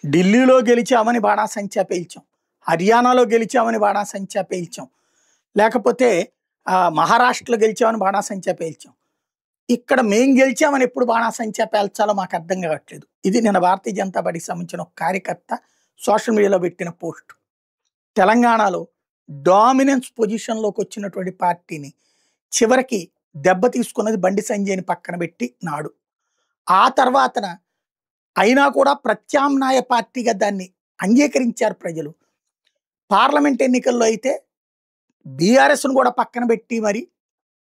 ఢిల్లీలో గెలిచామని బాణాసంచా పేల్చాం. హర్యానాలో గెలిచామని బాణాసంచా పేల్చాం. లేకపోతే మహారాష్ట్రలో గెలిచామని బాణాసంచా పేల్చాం. ఇక్కడ మేం గెలిచామని ఎప్పుడు బాణాసంచా పేల్చాలో మాకు అర్థం కావట్లేదు. ఇది నిన్న భారతీయ జనతా పార్టీకి సంబంధించిన ఒక కార్యకర్త సోషల్ మీడియాలో పెట్టిన పోస్ట్. తెలంగాణలో డామినెన్స్ పొజిషన్లోకి వచ్చినటువంటి పార్టీని చివరికి దెబ్బ తీసుకున్నది బండి సంజయ్ని పక్కన పెట్టి నాడు. ఆ తర్వాతన అయినా కూడా ప్రత్యామ్నాయ పార్టీగా దాన్ని అంగీకరించారు ప్రజలు. పార్లమెంట్ ఎన్నికల్లో అయితే బీఆర్ఎస్ను కూడా పక్కన పెట్టి మరి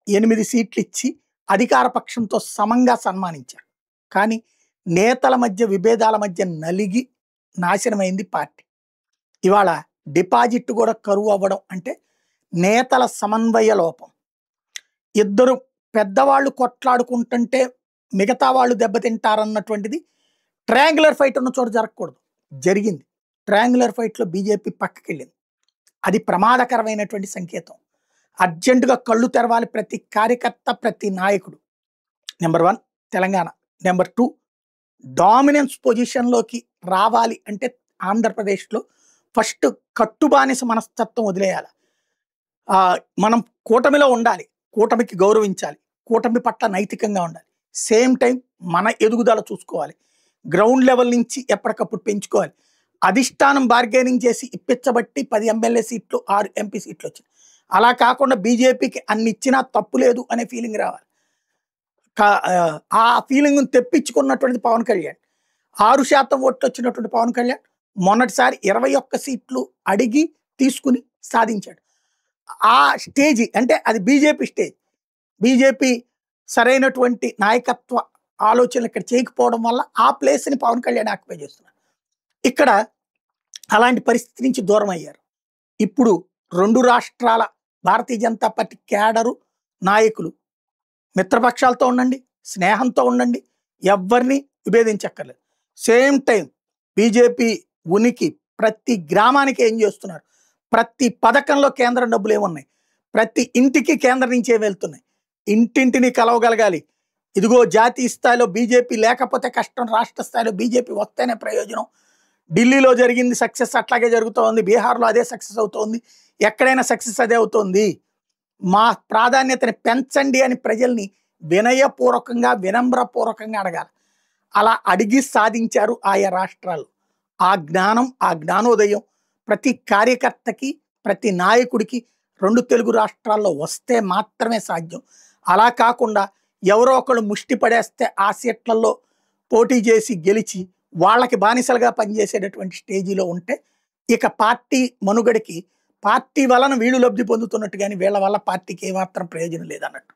8 సీట్లు ఇచ్చి అధికార పక్షంతో సమంగా సన్మానించారు. కానీ నేతల మధ్య విభేదాల మధ్య నలిగి నాశనమైంది పార్టీ. ఇవాళ డిపాజిట్ కూడా కరువు అవ్వడం అంటే నేతల సమన్వయ లోపం. ఇద్దరు పెద్దవాళ్ళు కొట్లాడుకుంటుంటే మిగతా వాళ్ళు దెబ్బతింటారన్నటువంటిది ట్రయాంగులర్ ఫైట్ ఉన్న చోట జరగకూడదు, జరిగింది. ట్రయాంగులర్ ఫైట్లో బీజేపీ పక్కకి వెళ్ళింది. అది ప్రమాదకరమైనటువంటి సంకేతం. అర్జెంటుగా కళ్ళు తెరవాలి ప్రతి కార్యకర్త, ప్రతి నాయకుడు. నెంబర్ 1 తెలంగాణ. నెంబర్ 2 డామినెన్స్ పొజిషన్లోకి రావాలి అంటే ఆంధ్రప్రదేశ్లో ఫస్ట్ కట్టుబానిస మనస్తత్వం వదిలేయాలి. మనం కూటమిలో ఉండాలి, కూటమికి గౌరవించాలి, కూటమి పట్ల నైతికంగా ఉండాలి. సేమ్ టైం మన ఎదుగుదల చూసుకోవాలి. గ్రౌండ్ లెవెల్ నుంచి ఎప్పటికప్పుడు పెంచుకోవాలి. అధిష్టానం బార్గెనింగ్ చేసి ఇప్పించబట్టి 10 ఎమ్మెల్యే సీట్లు 6 ఎంపీ సీట్లు వచ్చినాయి. అలా కాకుండా బీజేపీకి అన్ని ఇచ్చినా తప్పు లేదు అనే ఫీలింగ్ రావాలి. ఆ ఫీలింగ్ను తెప్పించుకున్నటువంటి పవన్ కళ్యాణ్, 6% ఓట్లు వచ్చినటువంటి పవన్ కళ్యాణ్ మొన్నటిసారి 21 సీట్లు అడిగి తీసుకుని సాధించాడు. ఆ స్టేజీ అంటే అది బీజేపీ స్టేజ్. బీజేపీ సరైనటువంటి నాయకత్వ ఆలోచనలు ఇక్కడ చేయకపోవడం వల్ల ఆ ప్లేస్ని పవన్ కళ్యాణ్ ఆక్యుపై చేస్తున్నారు. ఇక్కడ అలాంటి పరిస్థితి నుంచి దూరం అయ్యారు. ఇప్పుడు 2 రాష్ట్రాల భారతీయ జనతా పార్టీ క్యాడరు నాయకులు మిత్రపక్షాలతో ఉండండి, స్నేహంతో ఉండండి, ఎవరిని విభేదించక్కర్లేదు. సేమ్ టైం బీజేపీ ఉనికి ప్రతి గ్రామానికి ఏం చేస్తున్నారు, ప్రతి పథకంలో కేంద్రం డబ్బులు ఏమున్నాయి, ప్రతి ఇంటికి కేంద్రం నుంచే వెళ్తున్నాయి. ఇంటింటిని కలవగలగాలి. ఇదిగో జాతీయ స్థాయిలో బీజేపీ లేకపోతే కష్టం, రాష్ట్ర స్థాయిలో బీజేపీ వస్తేనే ప్రయోజనం. ఢిల్లీలో జరిగింది సక్సెస్ అట్లాగే జరుగుతోంది, బీహార్లో అదే సక్సెస్ అవుతోంది, ఎక్కడైనా సక్సెస్ అదే అవుతోంది. మా ప్రాధాన్యతని పెంచండి అని ప్రజల్ని వినయపూర్వకంగా వినమ్రపూర్వకంగా అడగాలి. అలా అడిగి సాధించారు ఆయా రాష్ట్రాలు. ఆ జ్ఞానం, ఆ జ్ఞానోదయం ప్రతి కార్యకర్తకి, ప్రతి నాయకుడికి 2 తెలుగు రాష్ట్రాల్లో వస్తే మాత్రమే సాధ్యం. అలా కాకుండా ఎవరో ఒకళ్ళు ముష్టి పడేస్తే ఆ సీట్లలో పోటీ చేసి గెలిచి వాళ్ళకి బానిసలుగా పనిచేసేటటువంటి స్టేజీలో ఉంటే ఇక పార్టీ మనుగడకి పార్టీ వలన వీళ్ళు లబ్ధి పొందుతున్నట్టు కానీ వీళ్ళ వల్ల పార్టీకి ఏమాత్రం ప్రయోజనం లేదన్నట్టు.